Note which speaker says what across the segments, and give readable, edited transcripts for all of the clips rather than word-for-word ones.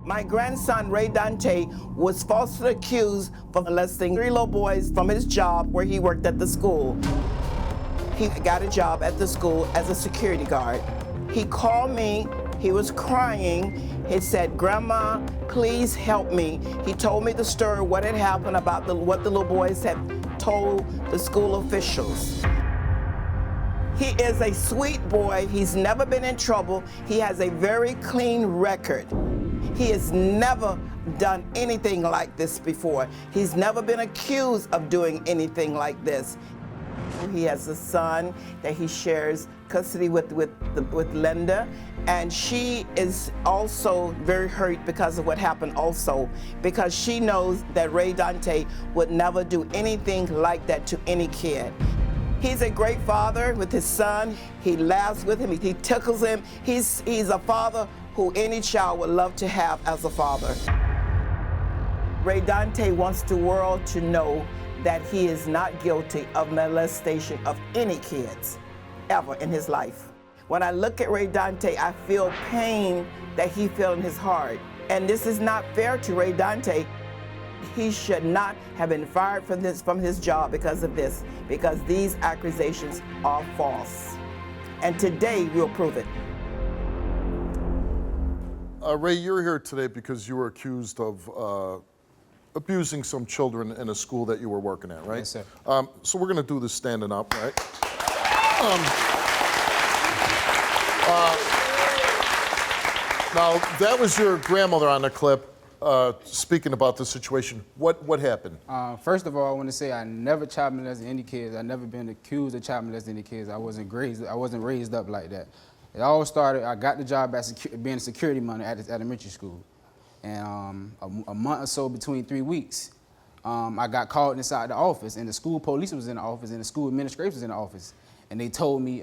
Speaker 1: My grandson, Ray Dante, was falsely accused of molesting 3 little boys from his job where he worked at the school. He got a job at the school as a security guard. He called me, he was crying. He said, "Grandma, please help me." He told me the story, what had happened about what the little boys had told the school officials. He is a sweet boy. He's never been in trouble. He has a very clean record. He has never done anything like this before. He's never been accused of doing anything like this. He has a son that he shares custody with Linda, and she is also very hurt because of what happened also, because she knows that Ray Dante would never do anything like that to any kid. He's a great father with his son. He laughs with him, he tickles him. He's a father who any child would love to have as a father. Ray Dante wants the world to know that he is not guilty of molestation of any kids ever in his life. When I look at Ray Dante, I feel pain that he feels in his heart. And this is not fair to Ray Dante. He should not have been fired from his job because of this, because these accusations are false. And today we'll prove it.
Speaker 2: Ray, you're here today because you were accused of abusing some children in a school that you were working at, right?
Speaker 3: Yes, sir.
Speaker 2: So we're going to do this standing up, right? Now, that was your grandmother on the clip speaking about the situation. What happened?
Speaker 3: First of all, I want to say I never child molested any kids. I've never been accused of child molesting any kids. I wasn't raised up like that. It all started, I got the job as being a security man at elementary school. And a month or so, between 3 weeks, I got called inside the office, and the school police was in the office, and the school administration was in the office. And they told me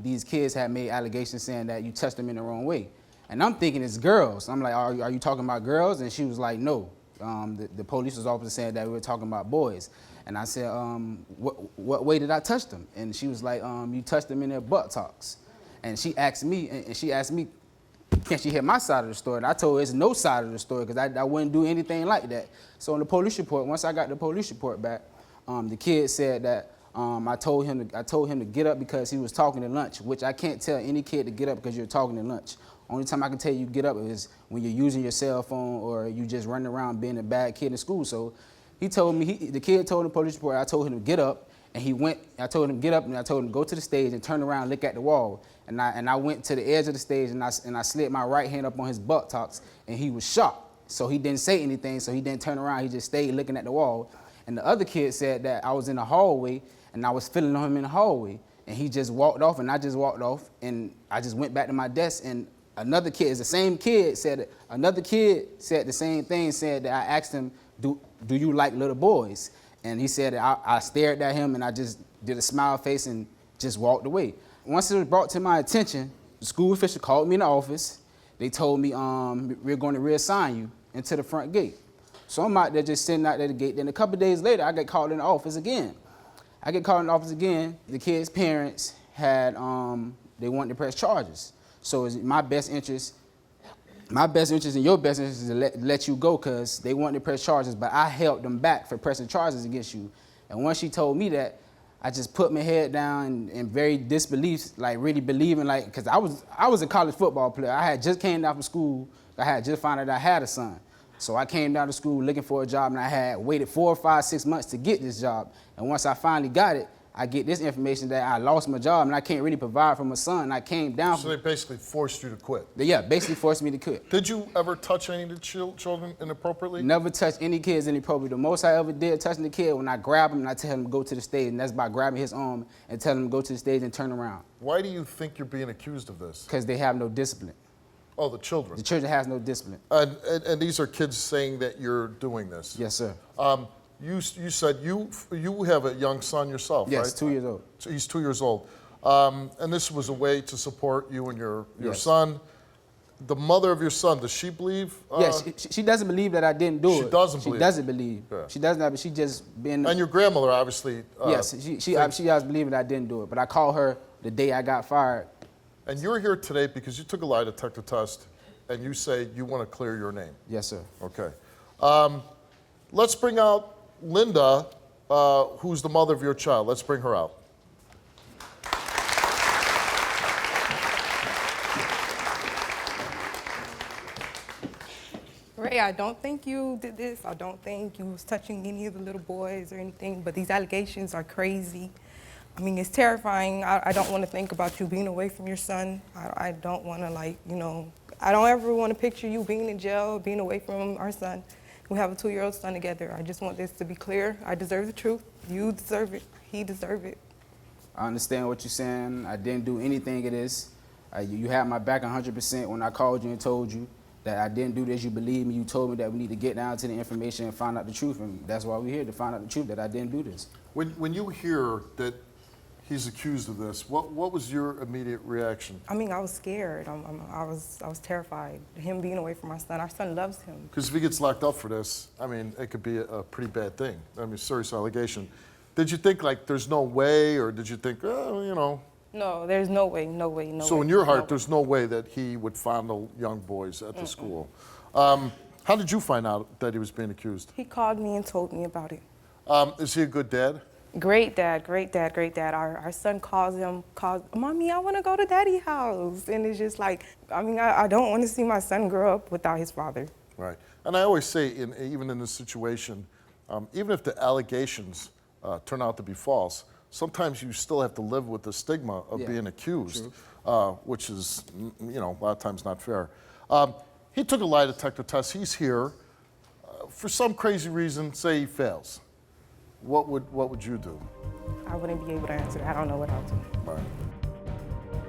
Speaker 3: these kids had made allegations saying that you touched them in the wrong way. And I'm thinking it's girls. I'm like, are you talking about girls? And she was like, no. The police officer said that we were talking about boys. And I said, what way did I touch them? And she was like, you touched them in their buttocks. And she asked me, can she hear my side of the story? And I told her it's no side of the story because I wouldn't do anything like that. So in the police report, once I got the police report back, the kid said that I told him to get up because he was talking at lunch, which I can't tell any kid to get up because you're talking at lunch. Only time I can tell you get up is when you're using your cell phone or you just running around being a bad kid in school. So he told me, the kid told the police report, I told him to get up, and he went, I told him to get up, and I told him to go to the stage and turn around and look at the wall. And I went to the edge of the stage, and I slid my right hand up on his buttocks, and he was shocked. So he didn't say anything, so he didn't turn around, he just stayed looking at the wall. And the other kid said that I was in the hallway, and I was feeling on him in the hallway. And he just walked off, and I just walked off, and I just went back to my desk, and another kid, it's the same kid, another kid said the same thing, said that I asked him, do you like little boys? And he said that I stared at him and I just did a smile face and just walked away. Once it was brought to my attention, the school official called me in the office. They told me, we're going to reassign you into the front gate. So I'm out there just sitting out there at the gate. Then a couple of days later, I get called in the office again. The kid's parents had, they wanted to press charges. So it's my best interest and your best interest is to let you go because they wanted to press charges, but I held them back for pressing charges against you. And once she told me that, I just put my head down in very disbelief, like really believing, like, because I was a college football player. I had just came down from school. I had just found out I had a son. So I came down to school looking for a job, and I had waited 4, 5, 6 months to get this job. And once I finally got it, I get this information that I lost my job and I can't really provide for my son. I came down.
Speaker 2: So they basically forced you to quit?
Speaker 3: Yeah, basically forced me to quit.
Speaker 2: Did you ever touch any of the children inappropriately?
Speaker 3: Never touched any kids inappropriately. The most I ever did touching the kid when I grab him and I tell him to go to the stage, and that's by grabbing his arm and telling him to go to the stage and turn around.
Speaker 2: Why do you think you're being accused of this?
Speaker 3: Because they have no discipline.
Speaker 2: Oh, the children?
Speaker 3: The children has no discipline.
Speaker 2: And these are kids saying that you're doing this?
Speaker 3: Yes, sir.
Speaker 2: You said you have a young son yourself, right?
Speaker 3: Yes, 2 years old.
Speaker 2: So he's 2 years old. And this was a way to support you and your son. The mother of your son, does she believe?
Speaker 3: Yes, she doesn't believe that I didn't do it.
Speaker 2: She doesn't believe.
Speaker 3: She doesn't believe.
Speaker 2: Yeah.
Speaker 3: She doesn't, but she just been.
Speaker 2: And your grandmother, obviously.
Speaker 3: Yes, she has believing that I didn't do it. But I called her the day I got fired.
Speaker 2: And you're here today because you took a lie detector test and you say you want to clear your name.
Speaker 3: Yes, sir.
Speaker 2: Okay. Let's bring out Linda, who's the mother of your child. Let's bring her out.
Speaker 4: Ray, I don't think you did this. I don't think you was touching any of the little boys or anything, but these allegations are crazy. I mean, it's terrifying. I don't want to think about you being away from your son. I don't want to, like, you know, I don't ever want to picture you being in jail, being away from our son. We have a 2-year-old son together. I just want this to be clear. I deserve the truth. You deserve it. He deserves it.
Speaker 3: I understand what you're saying. I didn't do anything of this. You had my back 100% when I called you and told you that I didn't do this. You believed me. You told me that we need to get down to the information and find out the truth, and that's why we're here, to find out the truth, that I didn't do this.
Speaker 2: When you hear that he's accused of this, what was your immediate reaction?
Speaker 4: I mean, I was scared. I was terrified. Him being away from our son. Our son loves him.
Speaker 2: Because if he gets locked up for this, I mean, it could be a pretty bad thing. I mean, serious allegation. Did you think, like, there's no way, or did you think, oh, you know?
Speaker 4: No, there's no way, no way, no way.
Speaker 2: So in your heart,
Speaker 4: no
Speaker 2: there's no way that he would fondle young boys at the school. How did you find out that he was being accused?
Speaker 4: He called me and told me about it.
Speaker 2: Is he a good dad?
Speaker 4: Great dad, great dad, great dad. Our son calls, Mommy, I want to go to Daddy's house. And it's just like, I mean, I don't want to see my son grow up without his father.
Speaker 2: Right. And I always say, even in this situation, even if the allegations turn out to be false, sometimes you still have to live with the stigma of being accused, which is, you know, a lot of times not fair. He took a lie detector test. He's here. For some crazy reason, say he fails. What would you do?
Speaker 4: I wouldn't be able to answer that. I don't know what I'll do.
Speaker 2: All right.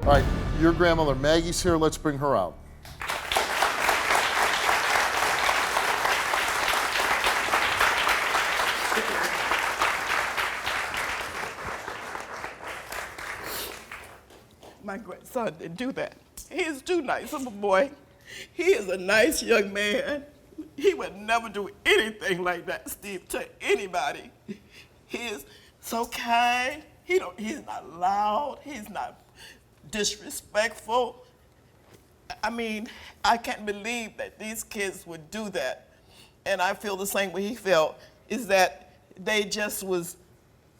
Speaker 2: All right, your grandmother Maggie's here. Let's bring her out.
Speaker 1: My grandson didn't do that. He is too nice of a boy. He is a nice young man. He would never do anything like that, Steve, to anybody. He is so kind. He's not loud. He's not disrespectful. I mean, I can't believe that these kids would do that. And I feel the same way he felt, is that they just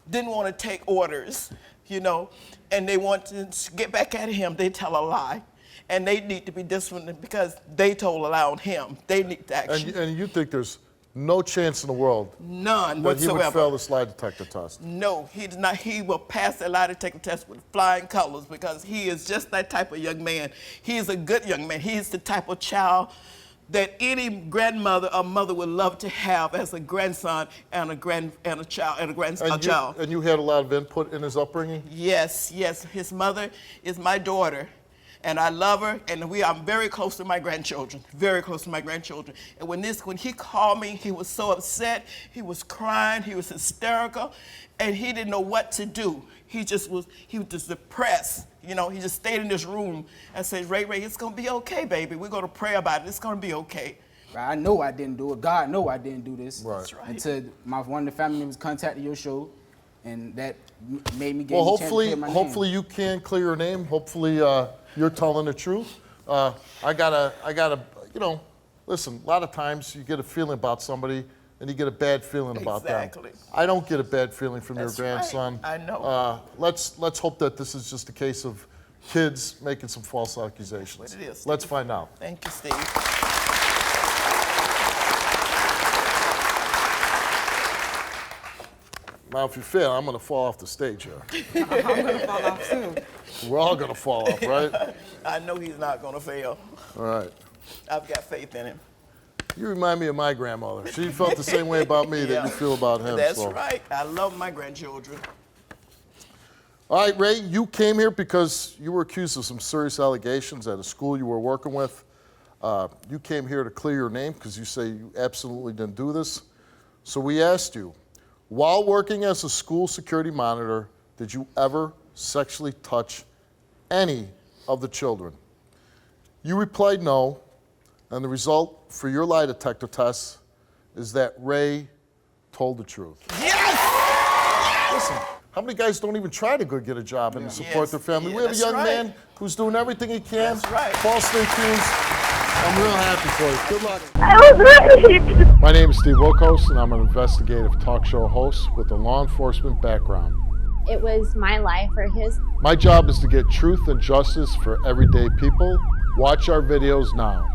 Speaker 1: didn't want to take orders, you know, and they want to get back at him. They tell a lie. And they need to be disciplined because they told a lie on him. They need to action.
Speaker 2: And you think there's no chance in the world
Speaker 1: None
Speaker 2: that
Speaker 1: whatsoever.
Speaker 2: he would fail this lie detector test?
Speaker 1: No, he does not. He will pass that lie detector test with flying colors because he is just that type of young man. He is a good young man. He is the type of child that any grandmother or mother would love to have as a grandson and a child.
Speaker 2: And you had a lot of input in his upbringing?
Speaker 1: Yes, yes. His mother is my daughter. And I love her, and I'm very close to my grandchildren, very close to my grandchildren. And when he called me, he was so upset, he was crying, he was hysterical, and he didn't know what to do. He was just depressed. You know, he just stayed in this room and said, Ray, it's gonna be okay, baby. We're gonna pray about it, it's gonna be okay.
Speaker 3: I know I didn't do it. God know I didn't do this.
Speaker 2: Right.
Speaker 1: That's right.
Speaker 3: Until one of the family members contacted your show, and that made me get
Speaker 2: Well,
Speaker 3: a chance to clear my name.
Speaker 2: hopefully you can clear your name. Hopefully you're telling the truth. I gotta, you know, listen, a lot of times you get a feeling about somebody and you get a bad feeling about them.
Speaker 1: Exactly.
Speaker 2: I don't get a bad feeling from
Speaker 1: That's
Speaker 2: your grandson.
Speaker 1: right. I know.
Speaker 2: Let's hope that this is just a case of kids making some false accusations.
Speaker 1: That's what it is,
Speaker 2: Let's
Speaker 1: Steve.
Speaker 2: find out.
Speaker 1: Thank you, Steve.
Speaker 2: Now, if you fail, I'm gonna fall off the stage here.
Speaker 4: I'm going to fall off soon.
Speaker 2: We're all gonna fall off, right?
Speaker 1: I know he's not gonna fail.
Speaker 2: All right.
Speaker 1: I've got faith in him.
Speaker 2: You remind me of my grandmother. She felt the same way about me that
Speaker 1: Yeah.
Speaker 2: you feel about him.
Speaker 1: That's
Speaker 2: so.
Speaker 1: right. I love my grandchildren.
Speaker 2: All right, Ray, you came here because you were accused of some serious allegations at a school you were working with. You came here to clear your name because you say you absolutely didn't do this. So we asked you, while working as a school security monitor, did you ever sexually touch any of the children? You replied no, and the result for your lie detector test is that Ray told the truth.
Speaker 1: Yes!
Speaker 2: Listen, how many guys don't even try to go get a job and support
Speaker 1: Yes.
Speaker 2: their family?
Speaker 1: Yeah,
Speaker 2: We have a
Speaker 1: that's
Speaker 2: young
Speaker 1: right.
Speaker 2: man who's doing everything he can,
Speaker 1: That's right.
Speaker 2: falsely accused, and I'm real happy for you. Good luck.
Speaker 5: I was raped.
Speaker 2: My name is Steve Wilkos, and I'm an investigative talk show host with a law enforcement background.
Speaker 5: It was my life or his.
Speaker 2: My job is to get truth and justice for everyday people. Watch our videos now.